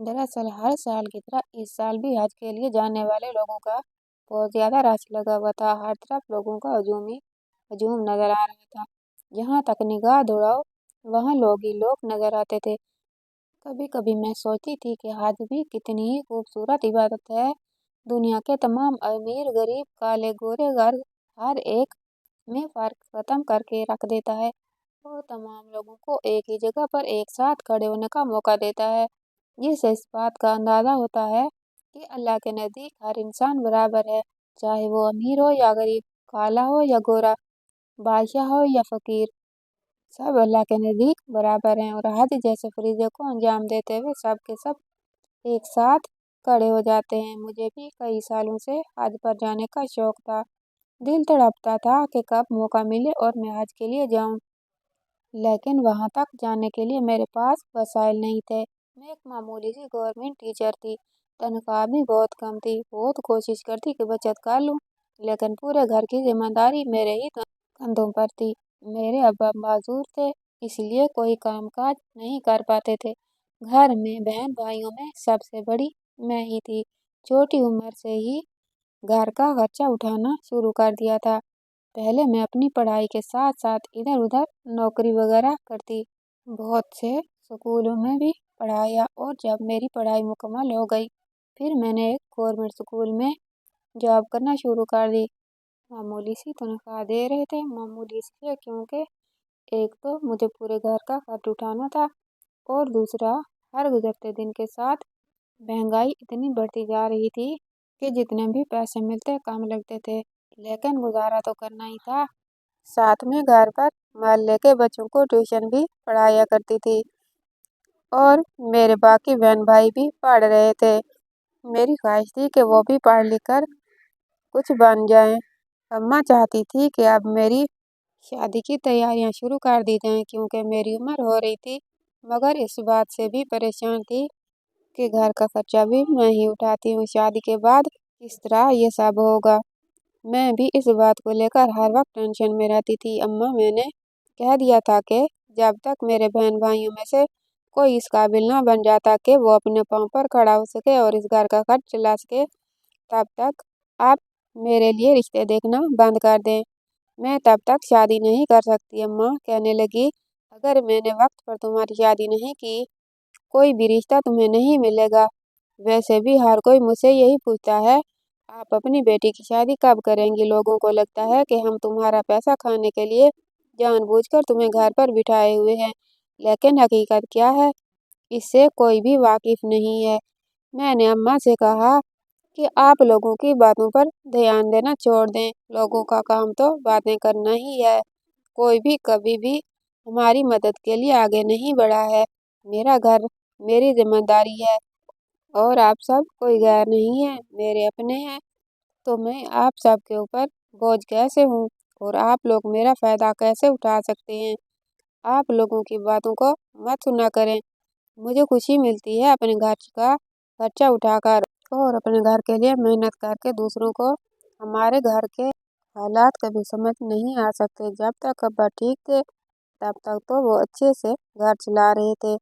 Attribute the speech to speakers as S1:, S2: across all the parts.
S1: दरअसल हर साल की तरह इस साल भी हज के लिए जाने वाले लोगों का बहुत ज्यादा रश लगा हुआ था। हर तरफ लोगों का हजूम ही हजूम नजर आ रहा था। जहाँ तक निगाह दौड़ाओ वहाँ लोग ही लोग नजर आते थे। कभी कभी मैं सोचती थी कि हज भी कितनी ही खूबसूरत इबादत है। दुनिया के तमाम अमीर गरीब काले गोरे घर हर एक में फर्क खत्म करके रख देता है और तमाम लोगों को एक ही जगह पर एक साथ खड़े होने का मौका देता है। जिससे इस बात का अंदाजा होता है कि अल्लाह के नज़दीक हर इंसान बराबर है, चाहे वो अमीर हो या गरीब, काला हो या गोरा, बादशाह हो या फकीर, सब अल्लाह के नज़दीक बराबर हैं। और हज जैसे फरीजे को अंजाम देते हुए सब के सब एक साथ खड़े हो जाते हैं। मुझे भी कई सालों से हज पर जाने का शौक था। दिल तड़पता था कि कब मौका मिले और मैं हज के लिए जाऊं, लेकिन वहां तक जाने के लिए मेरे पास वसाइल नहीं थे। मैं एक मामूली सी गवर्नमेंट टीचर थी, तनख्वाह भी बहुत कम थी। बहुत कोशिश करती कि बचत कर लूं, लेकिन पूरे घर की जिम्मेदारी मेरे ही कंधों पर थी। मेरे अब्बा माजूर थे, इसलिए कोई काम काज नहीं कर पाते थे। घर में बहन भाइयों में सबसे बड़ी मैं ही थी। छोटी उम्र से ही घर का खर्चा उठाना शुरू कर दिया था। पहले मैं अपनी पढ़ाई के साथ साथ इधर उधर नौकरी वगैरह करती, बहुत से स्कूलों में भी पढ़ाया। और जब मेरी पढ़ाई मुकम्मल हो गई फिर मैंने एक गवर्नमेंट स्कूल में जॉब करना शुरू कर दी। मामूली सी तनख्वाह दे रहे थे, मामूली इसलिए क्योंकि एक तो मुझे पूरे घर का खर्च उठाना था और दूसरा हर गुजरते दिन के साथ महंगाई इतनी बढ़ती जा रही थी कि जितने भी पैसे मिलते कम लगते थे, लेकिन गुजारा तो करना ही था। साथ में घर पर मोहल्ले के बच्चों को ट्यूशन भी पढ़ाया करती थी और मेरे बाकी बहन भाई भी पढ़ रहे थे। मेरी ख्वाहिश थी कि वो भी पढ़ लिख कर कुछ बन जाएं। अम्मा चाहती थी कि अब मेरी शादी की तैयारियां शुरू कर दी जाएं क्योंकि मेरी उम्र हो रही थी, मगर इस बात से भी परेशान थी कि घर का खर्चा भी मैं ही उठाती हूँ। शादी के बाद किस तरह ये सब होगा, मैं भी इस बात को लेकर हर वक्त टेंशन में रहती थी। अम्मा मैंने कह दिया था कि जब तक मेरे बहन भाइयों में से कोई इस काबिल ना बन जाता कि वो अपने पाँव पर खड़ा हो सके और इस घर का खर्च चला सके, तब तक आप मेरे लिए रिश्ते देखना बंद कर दें। मैं तब तक शादी नहीं कर सकती। अम्मा कहने लगी, अगर मैंने वक्त पर तुम्हारी शादी नहीं की कोई भी रिश्ता तुम्हें नहीं मिलेगा। वैसे भी हर कोई मुझसे यही पूछता है, आप अपनी बेटी की शादी कब करेंगी। लोगों को लगता है कि हम तुम्हारा पैसा खाने के लिए जानबूझकर तुम्हें घर पर बिठाए हुए हैं, लेकिन हकीकत क्या है इससे कोई भी वाकिफ नहीं है। मैंने अम्मा से कहा कि आप लोगों की बातों पर ध्यान देना छोड़ दें, लोगों का काम तो बातें करना ही है। कोई भी कभी भी हमारी मदद के लिए आगे नहीं बढ़ा है। मेरा घर मेरी जिम्मेदारी है और आप सब कोई गैर नहीं है, मेरे अपने हैं। तो मैं आप सबके ऊपर बोझ कैसे हूँ और आप लोग मेरा फायदा कैसे उठा सकते हैं। आप लोगों की बातों को मत सुना करें। मुझे खुशी मिलती है अपने घर का खर्चा उठाकर और अपने घर के लिए मेहनत करके। दूसरों को हमारे घर के हालात कभी समझ नहीं आ सकते। जब तक अब्बा ठीक थे तब तक तो वो अच्छे से घर चला रहे थे।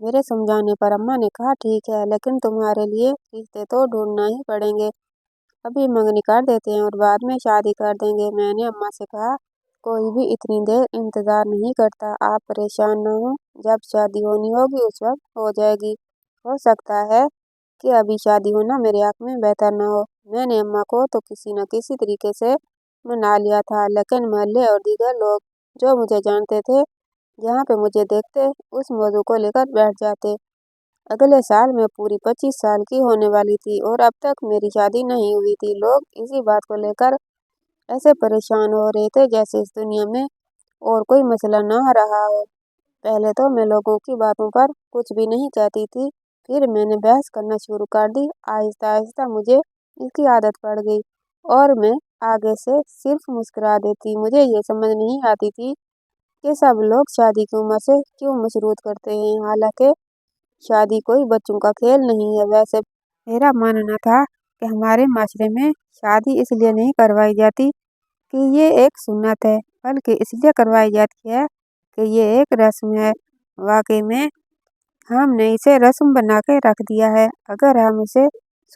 S1: मेरे समझाने पर अम्मा ने कहा, ठीक है, लेकिन तुम्हारे लिए रिश्ते तो ढूंढना ही पड़ेंगे। अभी मंगनी कर देते हैं और बाद में शादी कर देंगे। मैंने अम्मा से कहा, कोई भी इतनी देर इंतजार नहीं करता, आप परेशान ना हो, जब शादी होनी होगी उस वक्त हो जाएगी। हो सकता है कि अभी शादी होना मेरे हक में बेहतर ना हो। मैंने अम्मा को तो किसी न किसी तरीके से मना लिया था, लेकिन मोहल्ले और दीगर लोग जो मुझे जानते थे जहाँ पे मुझे देखते उस मौजू को लेकर बैठ जाते। अगले साल मैं पूरी 25 साल की होने वाली थी और अब तक मेरी शादी नहीं हुई थी। लोग इसी बात को लेकर ऐसे परेशान हो रहे थे जैसे इस दुनिया में और कोई मसला ना रहा हो। पहले तो मैं लोगों की बातों पर कुछ भी नहीं कहती थी, फिर मैंने बहस करना शुरू कर दी। आहिस्ता आहिस्ता मुझे इसकी आदत पड़ गई और मैं आगे से सिर्फ मुस्कुरा देती। मुझे ये समझ नहीं आती थी कि सब लोग शादी की उम्र से क्यों मशरूत करते हैं, हालांकि शादी कोई बच्चों का खेल नहीं है। वैसे मेरा मानना था कि हमारे माशरे में शादी इसलिए नहीं करवाई जाती कि ये एक सुन्नत है, बल्कि इसलिए करवाई जाती है कि ये एक रस्म है। वाकई में हमने इसे रस्म बना के रख दिया है। अगर हम इसे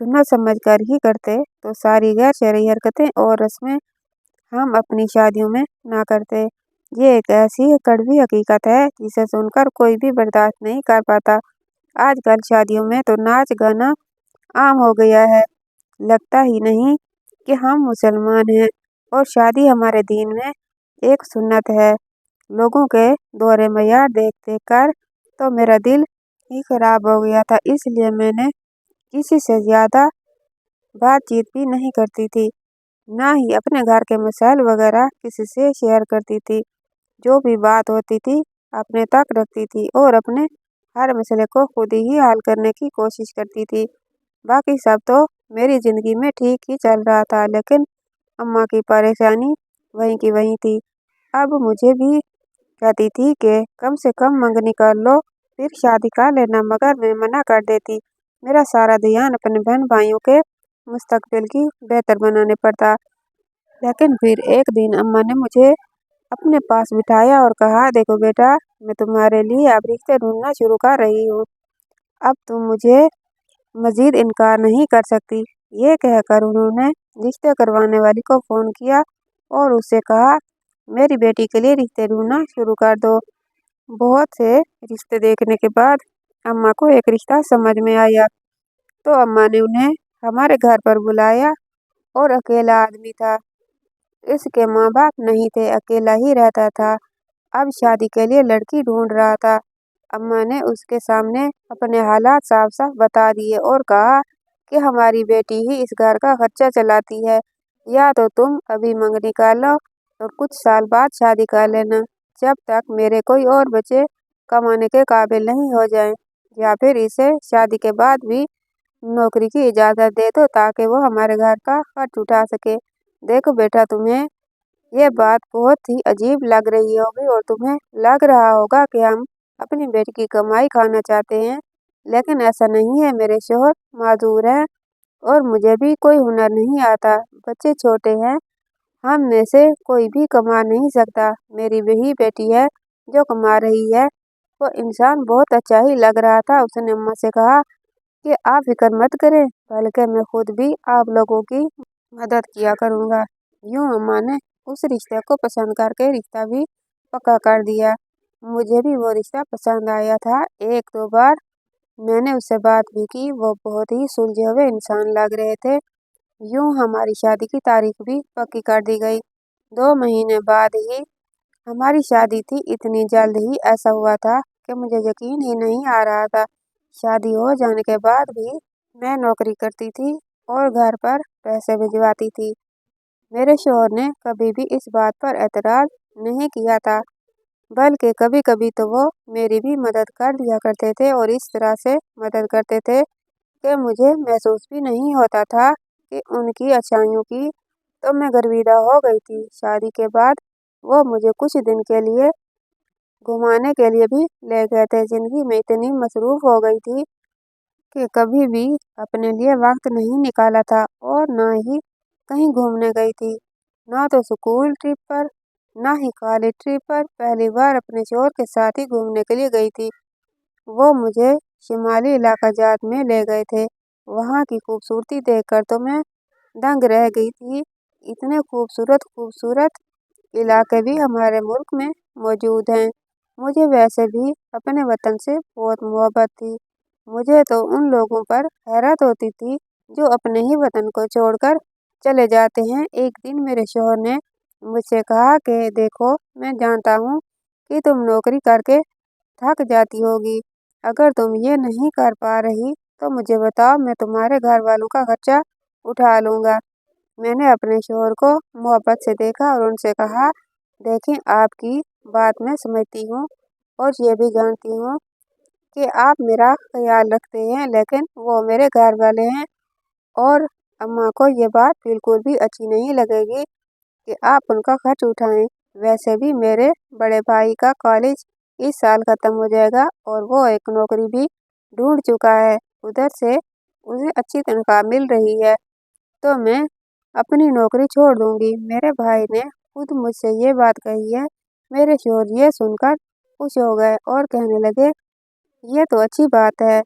S1: सुनना समझ कर ही करते तो सारी गैर शरई हरकतें और रस्में हम अपनी शादियों में ना करते। ये एक ऐसी कड़वी हकीकत है जिसे सुनकर कोई भी बर्दाश्त नहीं कर पाता। आजकल शादियों में तो नाच गाना आम हो गया है। लगता ही नहीं कि हम मुसलमान हैं और शादी हमारे दीन में एक सुन्नत है। लोगों के दोहरे मयार देख देख कर तो मेरा दिल ही खराब हो गया था। इसलिए मैंने किसी से ज्यादा बातचीत भी नहीं करती थी, ना ही अपने घर के मसाइल वगैरह किसी से शेयर करती थी। जो भी बात होती थी अपने तक रखती थी और अपने हर मसले को खुद ही हल करने की कोशिश करती थी। बाकी सब तो मेरी जिंदगी में ठीक ही चल रहा था, लेकिन अम्मा की परेशानी वहीं की वहीं थी। अब मुझे भी कहती थी कि कम से कम मंगनी कर लो, फिर शादी कर लेना, मगर मैं मना कर देती। मेरा सारा ध्यान अपने बहन भाइयों के मुस्तकबिल की बेहतर बनाने पर था। लेकिन फिर एक दिन अम्मा ने मुझे अपने पास बिठाया और कहा, देखो बेटा, मैं तुम्हारे लिए अब रिश्ते ढूंढना शुरू कर रही हूँ। अब तुम मुझे मजीद इनकार नहीं कर सकती। ये कहकर उन्होंने रिश्ते करवाने वाली को फोन किया और उससे कहा, मेरी बेटी के लिए रिश्ते ढूंढना शुरू कर दो। बहुत से रिश्ते देखने के बाद अम्मा को एक रिश्ता समझ में आया, तो अम्मा ने उन्हें हमारे घर पर बुलाया। और अकेला आदमी था, इसके माँ बाप नहीं थे, अकेला ही रहता था। अब शादी के लिए लड़की ढूंढ रहा था। अम्मा ने उसके सामने अपने हालात साफ साफ बता दिए और कहा कि हमारी बेटी ही इस घर का खर्चा चलाती है। या तो तुम अभी मंगनी कर लो और कुछ साल बाद शादी कर लेना, जब तक मेरे कोई और बच्चे कमाने के काबिल नहीं हो जाएं, या फिर इसे शादी के बाद भी नौकरी की इजाज़त दे दो ताकि वो हमारे घर का खर्च उठा सके। देखो बेटा, तुम्हें ये बात बहुत ही अजीब लग रही होगी और तुम्हें लग रहा होगा कि हम अपनी बेटी की कमाई खाना चाहते हैं, लेकिन ऐसा नहीं है। मेरे शौहर माजूर हैं और मुझे भी कोई हुनर नहीं आता। बच्चे छोटे हैं, हम में से कोई भी कमा नहीं सकता। मेरी वही बेटी है जो कमा रही है। वो इंसान बहुत अच्छा ही लग रहा था। उसने अम्मा से कहा कि आप फिक्र मत करें, बल्कि मैं खुद भी आप लोगों की मदद किया करूँगा। यूँ अम्मा ने उस रिश्ते को पसंद करके रिश्ता भी पक्का कर दिया। मुझे भी वो रिश्ता पसंद आया था। एक दो बार मैंने उससे बात भी की। वो बहुत ही सुलझे हुए इंसान लग रहे थे। यूँ हमारी शादी की तारीख भी पक्की कर दी गई। 2 महीने बाद ही हमारी शादी थी। इतनी जल्द ही ऐसा हुआ था कि मुझे यकीन ही नहीं आ रहा था। शादी हो जाने के बाद भी मैं नौकरी करती थी और घर पर पैसे भिजवाती थी। मेरे शौहर ने कभी भी इस बात पर एतराज नहीं किया था, बल्कि कभी कभी तो वो मेरी भी मदद कर दिया करते थे और इस तरह से मदद करते थे कि मुझे महसूस भी नहीं होता था कि उनकी अच्छाइयों की तो मैं गर्विदा हो गई थी। शादी के बाद वो मुझे कुछ दिन के लिए घुमाने के लिए भी ले गए थे। जिंदगी में इतनी मसरूफ हो गई थी कि कभी भी अपने लिए वक्त नहीं निकाला था और ना ही कहीं घूमने गई थी। ना तो स्कूल ट्रिप पर, ना ही कॉलेज ट्रिप पर। पहली बार अपने शौहर के साथ ही घूमने के लिए गई थी। वो मुझे शिमाली इलाका जात में ले गए थे। वहाँ की खूबसूरती देखकर तो मैं दंग रह गई थी। इतने खूबसूरत खूबसूरत इलाके भी हमारे मुल्क में मौजूद हैं। मुझे वैसे भी अपने वतन से बहुत मोहब्बत थी। मुझे तो उन लोगों पर हैरत होती थी जो अपने ही वतन को छोड़कर चले जाते हैं। एक दिन मेरे शौहर ने मुझसे कहा कि देखो, मैं जानता हूँ कि तुम नौकरी करके थक जाती होगी। अगर तुम ये नहीं कर पा रही तो मुझे बताओ, मैं तुम्हारे घर वालों का खर्चा उठा लूँगा। मैंने अपने शौहर को मोहब्बत से देखा और उनसे कहा, देखें, आपकी बात मैं समझती हूँ और ये भी जानती हूँ कि आप मेरा ख्याल रखते हैं, लेकिन वो मेरे घर वाले हैं और अम्मा को ये बात बिल्कुल भी अच्छी नहीं लगेगी कि आप उनका खर्च उठाएं। वैसे भी मेरे बड़े भाई का कॉलेज इस साल ख़त्म हो जाएगा और वो एक नौकरी भी ढूंढ चुका है। उधर से उसे अच्छी तनख्वाह मिल रही है, तो मैं अपनी नौकरी छोड़ दूंगी। मेरे भाई ने खुद मुझसे ये बात कही है। मेरे शौहर ये सुनकर खुश हो गए और कहने लगे, ये तो अच्छी बात है,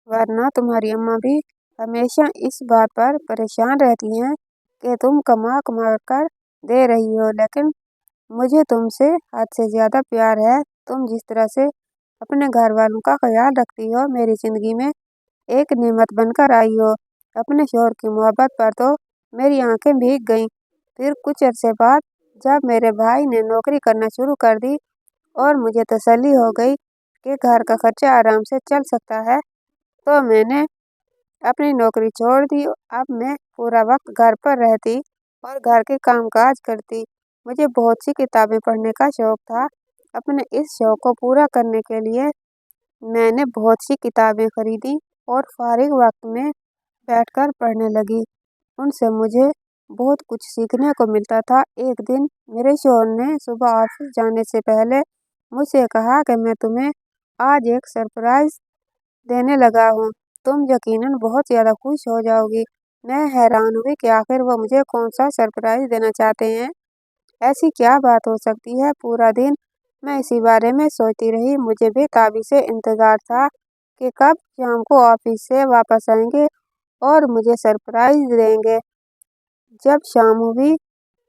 S1: वरना तुम्हारी अम्मा भी हमेशा इस बात पर परेशान रहती हैं कि तुम कमा कमा कर दे रही हो, लेकिन मुझे तुमसे हद से ज्यादा प्यार है। तुम जिस तरह से अपने घर वालों का ख्याल रखती हो, मेरी जिंदगी में एक नेमत बनकर आई हो। अपने शोहर की मोहब्बत पर तो मेरी आंखें भीग गईं। फिर कुछ अरसे बाद जब मेरे भाई ने नौकरी करना शुरू कर दी और मुझे तसल्ली हो गई कि घर का खर्चा आराम से चल सकता है, तो मैंने अपनी नौकरी छोड़ दी। अब मैं पूरा वक्त घर पर रहती और घर के काम काज करती। मुझे बहुत सी किताबें पढ़ने का शौक था। अपने इस शौक को पूरा करने के लिए मैंने बहुत सी किताबें खरीदी और फारिग वक्त में बैठकर पढ़ने लगी। उनसे मुझे बहुत कुछ सीखने को मिलता था। एक दिन मेरे शौहर ने सुबह ऑफिस जाने से पहले मुझसे कहा कि मैं तुम्हें आज एक सरप्राइज देने लगा हूँ। तुम यकीनन बहुत ज़्यादा खुश हो जाओगी। मैं हैरान हुई कि आखिर वो मुझे कौन सा सरप्राइज देना चाहते हैं। ऐसी क्या बात हो सकती है? पूरा दिन मैं इसी बारे में सोचती रही। मुझे बेताबी से इंतज़ार था कि कब शाम को ऑफिस से वापस आएंगे और मुझे सरप्राइज देंगे। जब शाम हुई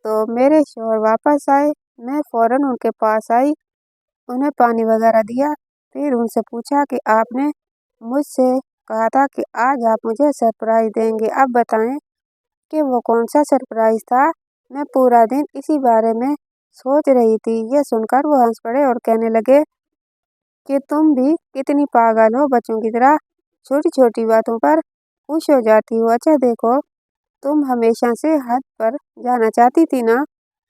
S1: तो मेरे शौहर वापस आए। मैं फौरन उनके पास आई, उन्हें पानी वगैरह दिया। फिर उनसे पूछा कि आपने मुझसे कहा था कि आज आप मुझे सरप्राइज देंगे। अब बताएं कि वो कौन सा सरप्राइज था। मैं पूरा दिन इसी बारे में सोच रही थी। ये सुनकर वो हंस पड़े और कहने लगे कि तुम भी कितनी पागल हो, बच्चों की तरह छोटी छोटी बातों पर खुश हो जाती हो। अच्छा देखो, तुम हमेशा से हद पर जाना चाहती थी ना।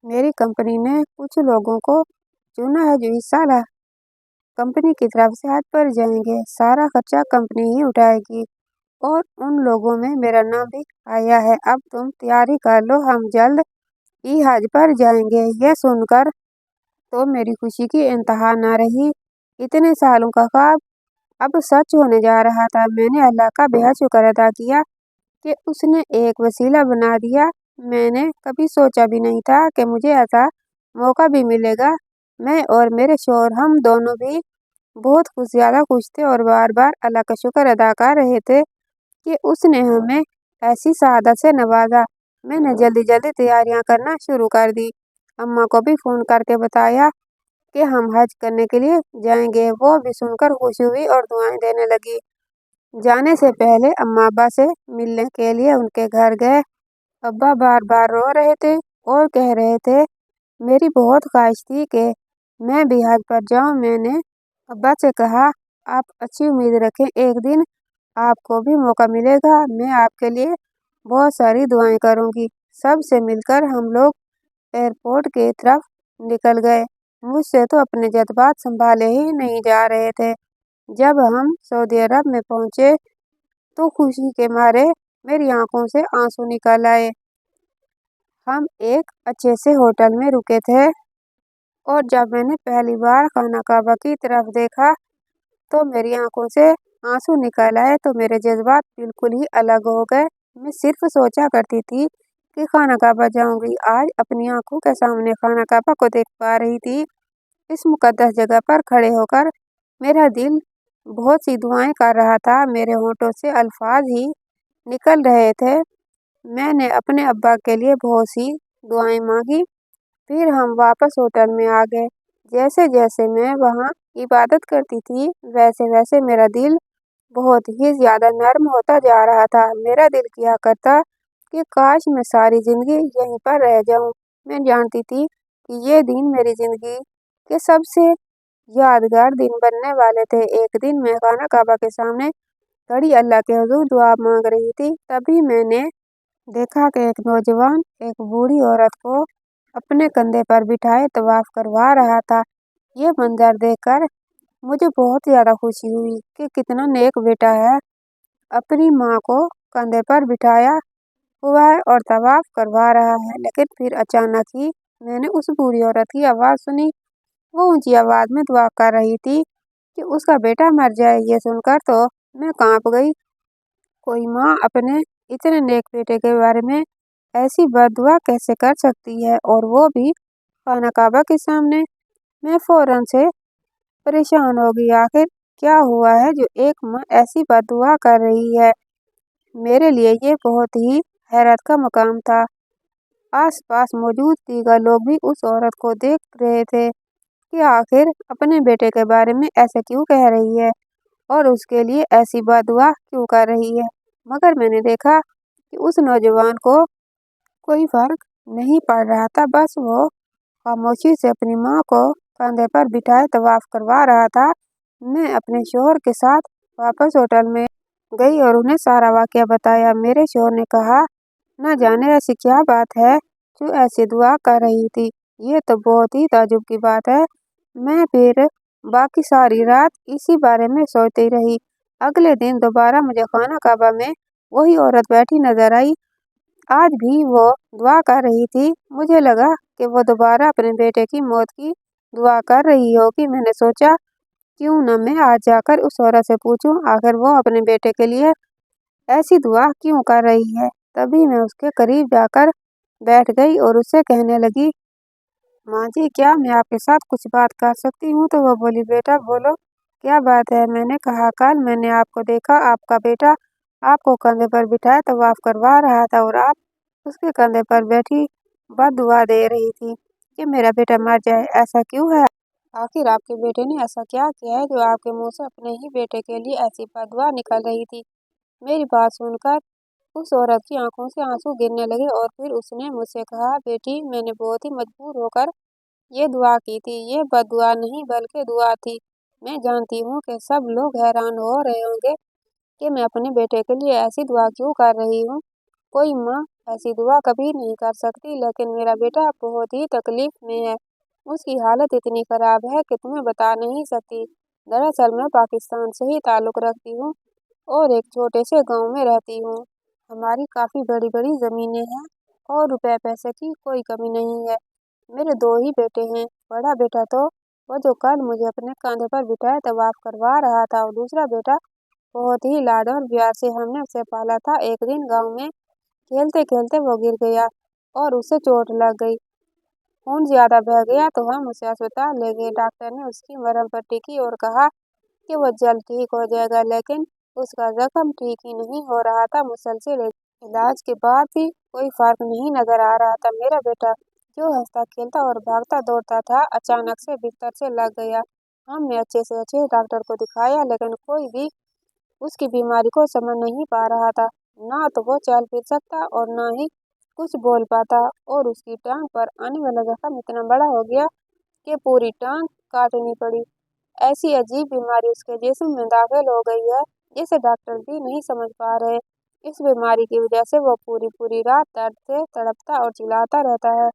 S1: मेरी कंपनी ने कुछ लोगों को चुना है जो इस साल कंपनी की तरफ से हज पर जाएंगे। सारा खर्चा कंपनी ही उठाएगी और उन लोगों में मेरा नाम भी आया है। अब तुम तैयारी कर लो, हम जल्द ही हज पर जाएंगे। यह सुनकर तो मेरी खुशी की इंतहा न रही। इतने सालों का ख्वाब अब सच होने जा रहा था। मैंने अल्लाह का बेहद शुक्र अदा किया कि उसने एक वसीला बना दिया। मैंने कभी सोचा भी नहीं था कि मुझे ऐसा मौका भी मिलेगा। मैं और मेरे शौहर हम दोनों भी बहुत कुछ ज़्यादा खुश थे और बार बार अल्लाह का शुक्र अदा कर रहे थे कि उसने हमें ऐसी सआदत से नवाजा। मैंने जल्दी जल्दी तैयारियां करना शुरू कर दी। अम्मा को भी फ़ोन करके बताया कि हम हज करने के लिए जाएंगे। वो भी सुनकर खुश हुई और दुआएं देने लगी। जाने से पहले अम्मा अब्बा से मिलने के लिए उनके घर गए। अब्बा बार बार रो रहे थे और कह रहे थे मेरी बहुत ख्वाहिश थी कि मैं भी हज पर जाऊं। मैंने अब्बा से कहा आप अच्छी उम्मीद रखें, एक दिन आपको भी मौका मिलेगा। मैं आपके लिए बहुत सारी दुआएं करूंगी। सबसे मिलकर हम लोग एयरपोर्ट की तरफ निकल गए। मुझसे तो अपने जज्बात संभाले ही नहीं जा रहे थे। जब हम सऊदी अरब में पहुंचे तो खुशी के मारे मेरी आंखों से आंसू निकल आए। हम एक अच्छे से होटल में रुके थे और जब मैंने पहली बार खाना काबा की तरफ देखा तो मेरी आंखों से आंसू निकल आए। तो मेरे जज्बात बिल्कुल ही अलग हो गए। मैं सिर्फ सोचा करती थी कि खाना काबा जाऊंगी। आज अपनी आंखों के सामने खाना काबा को देख पा रही थी। इस मुकद्दस जगह पर खड़े होकर मेरा दिल बहुत सी दुआएं कर रहा था। मेरे होठों से अल्फाज ही निकल रहे थे। मैंने अपने अब्बा के लिए बहुत सी दुआएं मांगी। फिर हम वापस होटल में आ गए। जैसे जैसे मैं वहाँ इबादत करती थी वैसे वैसे मेरा दिल बहुत ही ज़्यादा नर्म होता जा रहा था। मेरा दिल किया करता कि काश मैं सारी ज़िंदगी यहीं पर रह जाऊं। मैं जानती थी कि ये दिन मेरी ज़िंदगी के सबसे यादगार दिन बनने वाले थे। एक दिन मैं खाना काबा के सामने खड़ी अल्लाह के हुजूर दुआ मांग रही थी। तभी मैंने देखा कि एक नौजवान एक बूढ़ी औरत को अपने कंधे पर बिठाए तवाफ करवा रहा था। ये मंजर देखकर मुझे बहुत ज़्यादा खुशी हुई कि कितना नेक बेटा है। अपनी माँ को कंधे पर बिठाया हुआ है और तवाफ करवा रहा है। लेकिन फिर अचानक ही मैंने उस बूढ़ी औरत की आवाज़ सुनी। वो ऊंची आवाज़ में दुआ कर रही थी कि उसका बेटा मर जाए। ये सुनकर तो मैं कांप गई। कोई माँ अपने इतने नेक बेटे के बारे में ऐसी बददुआ कैसे कर सकती है, और वो भी खाना काबा के सामने। मैं फौरन से परेशान हो गई। आखिर کیا ہوا ہے جو ایک ماں ایسی بددعا کر رہی ہے؟ میرے لیے یہ بہت ہی حیرت کا مقام تھا۔ آس پاس موجود دیگر لوگ بھی اس عورت کو دیکھ رہے تھے کہ آخر اپنے بیٹے کے بارے میں ایسے کیوں کہہ رہی ہے اور اس کے لیے ایسی بددعا کیوں کر رہی ہے، مگر میں نے دیکھا کہ اس نوجوان کو کوئی فرق نہیں پڑ رہا تھا۔ بس وہ خاموشی سے اپنی ماں کو کندھے پر بٹھائے طواف کروا رہا تھا۔ میں اپنے شوہر کے ساتھ واپس ہوٹل میں گئی اور انہیں سارا واقعہ بتایا۔ میرے شوہر نے کہا، نہ جانے ایسی کیا بات ہے جو ایسی دعا کر رہی تھی، یہ تو بہت ہی تعجب کی بات ہے۔ میں پھر باقی ساری رات اسی بارے میں سوچتی رہی۔ اگلے دن دوبارہ مجھے خانہ کعبہ میں وہی عورت بیٹھی نظر آئی۔ آج بھی وہ دعا کر رہی تھی۔ مجھے لگا کہ وہ دوبارہ اپنے بیٹے کی موت کی دعا کر رہی ہوگی۔ میں نے سوچا کیوں نہ میں آج جا کر اس عورت سے پوچھوں آخر وہ اپنے بیٹے کے لیے ایسی دعا کیوں کر رہی ہے۔ تبھی میں اس کے قریب جا کر بیٹھ گئی اور اس سے کہنے لگی، ماں جی کیا میں آپ کے ساتھ کچھ بات کر سکتی ہوں؟ تو وہ بولی، بیٹا بولو کیا بات ہے؟ میں نے کہا، کل میں نے آپ کو دیکھا، آپ کا بیٹا آپ کو کندھے پر بٹھائے طواف کروا رہا تھا اور آپ اس کے کندھے پر بیٹھی بددعا دے رہی تھی کہ میرا بیٹا مر جائے۔ ایسا کیوں ہے؟ آخر آپ کے بیٹے نے ایسا کیا کیا ہے جو آپ کے منہ سے اپنے ہی بیٹے کے لیے ایسی بددعا نکل رہی تھی؟ میری بات سن کر اس عورت کی آنکھوں سے آنسو گرنے لگے اور پھر اس نے مجھ سے کہا، بیٹی میں نے بہت ہی مجبور ہو کر یہ دعا کی تھی، یہ بددعا نہیں بلکہ دعا تھی۔ میں جانتی ہوں کہ سب لوگ حیران ہو رہے ہوں گے کہ میں اپنے بیٹے کے لیے ایسی دعا کیوں کر رہی ہوں۔ کوئی ماں ایسی دعا کبھی نہیں کر سکتی، لیکن میرا بیٹا بہت ہی تکلیف میں ہے، اس کی حالت اتنی خراب ہے کہ تمہیں بتا نہیں سکتی۔ دراصل میں پاکستان سے ہی تعلق رکھتی ہوں اور ایک چھوٹے سے گاؤں میں رہتی ہوں۔ ہماری کافی بڑی بڑی زمینیں ہیں اور روپے پیسے کی کوئی کمی نہیں ہے۔ میرے دو ہی بیٹے ہیں، بڑا بیٹا تو وہ جو کل مجھے اپنے کاندھے پر بٹھائے طواف کروا رہا تھا، اور دوسرا بیٹا بہت ہی لاڈ اور پیار سے ہم نے اسے پالا تھا۔ ایک دن گاؤں میں کھیلتے کھیلتے وہ گر گیا اور اسے چوٹ لگ گئی، خون زیادہ بہہ گیا تو ہم اسے اسپتال لے گئے۔ ڈاکٹر نے اس کی مرہم پٹی کی اور کہا کہ وہ جلد ٹھیک ہو جائے گا، لیکن اس کا زخم ٹھیک ہی نہیں ہو رہا تھا۔ مسلسل علاج کے بعد بھی کوئی فرق نہیں نظر آ رہا تھا۔ میرا بیٹا جو ہنستا کھیلتا اور بھاگتا دوڑتا تھا، اچانک سے بستر سے لگ گیا۔ ہم نے اچھے سے اچھے ڈاکٹر کو دکھایا، لیکن کوئی بھی اس کی بیماری کو سمجھ نہیں پا رہا تھا۔ نہ تو وہ چل پھر سکتا اور نہ ہی کچھ بول پاتا، اور اس کی ٹانگ پر آنے والا زخم اتنا بڑا ہو گیا کہ پوری ٹانگ کاٹنی پڑی۔ ایسی عجیب بیماری اس کے جسم میں داخل ہو گئی ہے جسے ڈاکٹر بھی نہیں سمجھ پا رہے۔ اس بیماری کی وجہ سے وہ پوری رات درد سے تڑپتا اور چلاتا رہتا ہے۔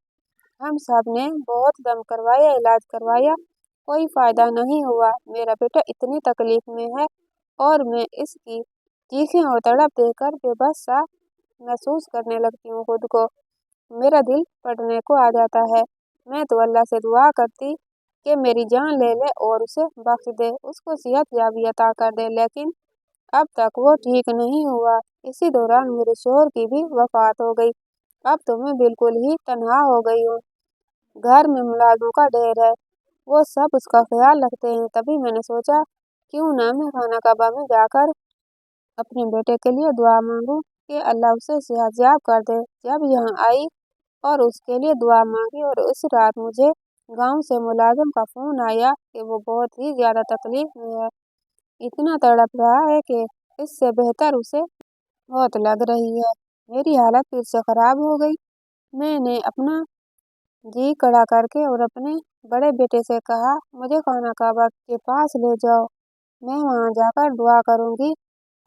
S1: ہم سب نے بہت دم کروایا، علاج کروایا، کوئی فائدہ نہیں ہوا۔ میرا بیٹا اتنی تکلیف میں ہے اور میں اس کی چیخیں اور تڑپ دیکھ کر بے بس سا محسوس کرنے لگتی ہوں خود کو۔ میرا دل پھٹنے کو آ جاتا ہے۔ میں تو اللہ سے دعا کرتی کہ میری جان لے لے اور اسے بخش دے، اس کو صحت یابی عطا کر دے، لیکن اب تک وہ ٹھیک نہیں ہوا۔ اسی دوران میرے شوہر کی بھی وفات ہو گئی۔ اب تو میں بالکل ہی تنہا ہو گئی ہوں۔ گھر میں ملازموں کا ڈھیر ہے، وہ سب اس کا خیال رکھتے ہیں۔ تبھی میں نے سوچا کیوں نہ میں خانہ کعبہ میں جا کر اپنے بیٹے کے لیے دعا مانگوں کہ اللہ اسے صحت یاب کر دے۔ جب یہاں آئی اور اس کے لیے دعا مانگی اور اس رات مجھے گاؤں سے ملازم کا فون آیا کہ وہ بہت ہی زیادہ تکلیف میں ہے، اتنا تڑپ رہا ہے کہ اس سے بہتر اسے موت لگ رہی ہے۔ میری حالت پھر سے خراب ہو گئی۔ میں نے اپنا جی کڑا کر کے اور اپنے بڑے بیٹے سے کہا، مجھے خانہ کعبہ کے پاس لے جاؤ، میں وہاں جا کر دعا کروں گی،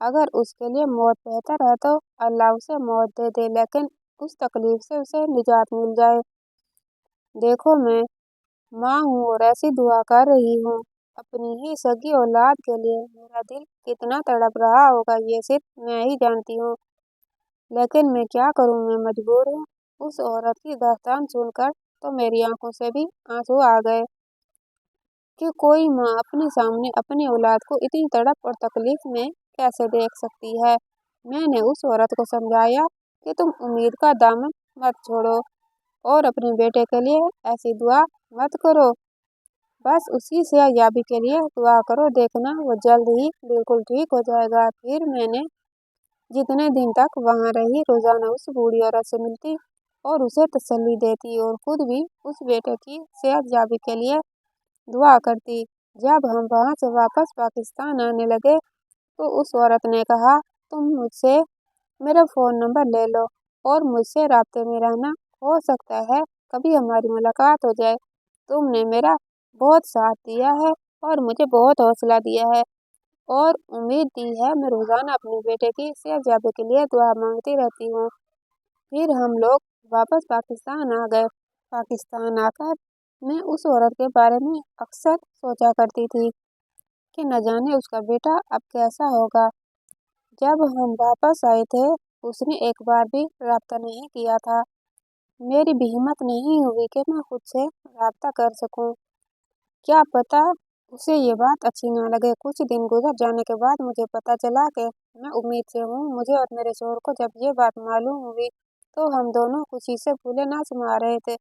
S1: اگر اس کے لیے موت بہتر ہے تو اللہ اسے موت دے دے، لیکن اس تکلیف سے اسے نجات مل جائے۔ دیکھو میں ماں ہوں اور ایسی دعا کر رہی ہوں اپنی ہی سگی اولاد کے لیے، میرا دل کتنا تڑپ رہا ہوگا یہ صرف میں ہی جانتی ہوں، لیکن میں کیا کروں، میں مجبور ہوں۔ اس عورت کی داستان سن کر تو میری آنکھوں سے بھی آنسو آ گئے کہ کوئی ماں اپنے سامنے اپنی اولاد کو اتنی تڑپ اور تکلیف میں کیسے دیکھ سکتی ہے۔ میں نے اس عورت کو سمجھایا کہ تم امید کا دامن مت چھوڑو اور اپنے بیٹے کے لیے ایسی دعا مت کرو बस उसी सेहतयाबी के लिए दुआ करो, देखना वो जल्द ही बिल्कुल ठीक हो जाएगा। फिर मैंने जितने दिन तक वहाँ रही, रोजाना उस बूढ़ी औरत से मिलती और उसे तसल्ली देती और खुद भी उस बेटे की सेहतयाबी के लिए दुआ करती। जब हम वहाँ से वापस पाकिस्तान आने लगे तो उस औरत ने कहा, तुम मुझसे मेरा फ़ोन नंबर ले लो और मुझसे राब्ते में रहना, हो सकता है कभी हमारी मुलाकात हो जाए। तुमने मेरा बहुत साथ दिया है और मुझे बहुत हौसला दिया है और उम्मीद दी है। मैं रोज़ाना अपने बेटे की सेहतयाबी के लिए दुआ मांगती रहती हूँ। फिर हम लोग वापस पाकिस्तान आ गए। पाकिस्तान आकर मैं उस औरत के बारे में अक्सर सोचा करती थी कि न जाने उसका बेटा अब कैसा होगा। जब हम वापस आए थे उसने एक बार भी राब्ता नहीं किया था। मेरी भी हिम्मत नहीं हुई कि मैं खुद से राब्ता कर सकूं। क्या पता उसे ये बात अच्छी ना लगे। कुछ दिन गुजर जाने के बाद मुझे पता चला कि मैं उम्मीद से हूँ। मुझे और मेरे शोहर को जब ये बात मालूम हुई तो हम दोनों खुशी से फूले ना समा रहे थे।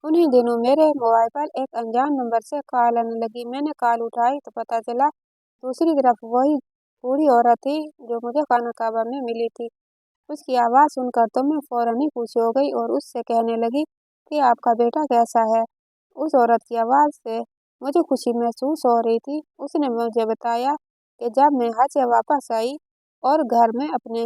S1: उन्हीं दिनों मेरे मोबाइल पर एक अनजान नंबर से कॉल आने लगी। मैंने कॉल उठाई तो पता चला दूसरी तरफ वही बूढ़ी औरत थी जो मुझे खाना काबा में मिली थी। उसकी आवाज़ सुनकर तो मैं फौरन ही खुश हो गई और उससे कहने लगी कि आपका बेटा कैसा है। उस औरत की आवाज़ से मुझे खुशी महसूस हो रही थी। उसने मुझे बताया कि जब मैं हज से वापस आई और घर में अपने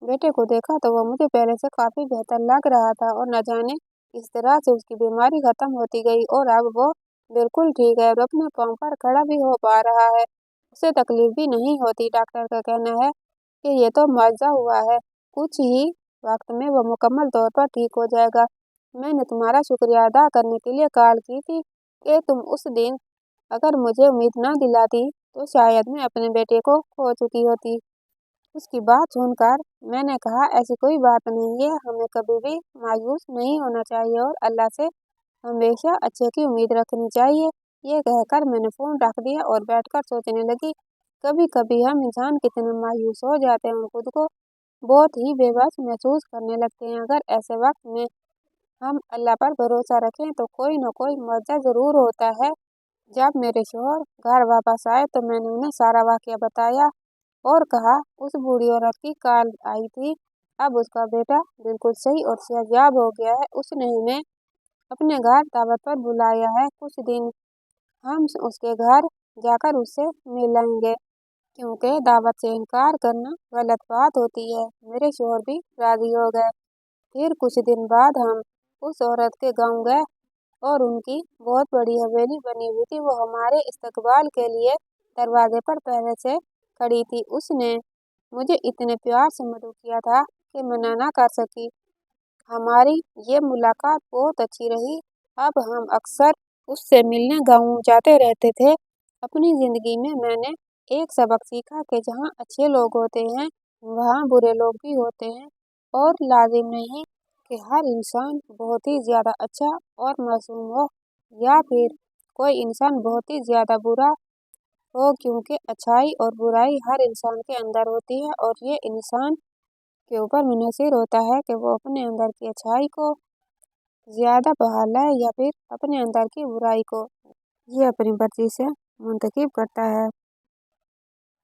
S1: बेटे को देखा तो वो मुझे पहले से काफ़ी बेहतर लग रहा था और न जाने इस तरह से उसकी बीमारी खत्म होती गई और अब वो बिल्कुल ठीक है और अपने पाँव पर खड़ा भी हो पा रहा है। उसे तकलीफ भी नहीं होती। डॉक्टर का कहना है कि ये तो मुआवजा हुआ है, कुछ ही वक्त में वो मुकम्मल तौर पर ठीक हो जाएगा। मैंने तुम्हारा शुक्रिया अदा करने के लिए कॉल की थी कि तुम उस दिन अगर मुझे उम्मीद ना दिलाती तो शायद मैं अपने बेटे को खो चुकी होती। उसकी बात सुनकर मैंने कहा, ऐसी कोई बात नहीं है, हमें कभी भी मायूस नहीं होना चाहिए और अल्लाह से हमेशा अच्छे की उम्मीद रखनी चाहिए। ये कहकर मैंने फ़ोन रख दिया और बैठकर सोचने लगी, कभी कभी हम इंसान कितने मायूस हो जाते हैं और खुद को बहुत ही बेबस महसूस करने लगते हैं। अगर ऐसे वक्त में हम अल्लाह पर भरोसा रखें तो कोई न कोई मौजज़ा ज़रूर होता है। जब मेरे शौहर घर वापस आए तो मैंने उन्हें सारा वाक़या बताया और कहा, उस बूढ़ी औरत की कॉल आई थी, अब उसका बेटा बिल्कुल सही और सेहतयाब हो गया है। उसने हमें अपने घर दावत पर बुलाया है। कुछ दिन हम उसके घर जाकर उससे मिलेंगे क्योंकि दावत से इनकार करना गलत बात होती है। मेरे शौहर भी राज़ी हो गए। फिर कुछ दिन बाद हम उस औरत के गाँव गए और उनकी बहुत बड़ी हवेली बनी हुई थी। वो हमारे इस्तकबाल के लिए दरवाजे पर पहले से खड़ी थी। उसने मुझे इतने प्यार से मदद किया था कि मना ना कर सकी। हमारी ये मुलाकात बहुत अच्छी रही। अब हम अक्सर उससे मिलने गाँव जाते रहते थे। अपनी ज़िंदगी में मैंने एक सबक सीखा कि जहाँ अच्छे लोग होते हैं वहाँ बुरे लोग भी होते हैं और लाजिम नहीं कि हर इंसान बहुत ही ज़्यादा अच्छा और मासूम हो या फिर कोई इंसान बहुत ही ज़्यादा बुरा हो, क्योंकि अच्छाई और बुराई हर इंसान के अंदर होती है और ये इंसान के ऊपर मुनहसर होता है कि वो अपने अंदर की अच्छाई को ज़्यादा बढ़ा लाए या फिर अपने अंदर की बुराई को ये अपनी मर्जी से मुंतखब करता है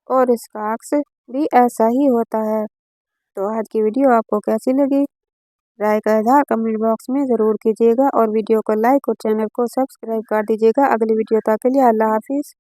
S1: और इसका अक्स भी ऐसा ही होता है। तो आज की वीडियो आपको कैसी लगी? राय का इज़हार कमेंट बॉक्स में ज़रूर कीजिएगा और वीडियो को लाइक और चैनल को सब्सक्राइब कर दीजिएगा। अगली वीडियो तक के लिए अल्लाह हाफिज़।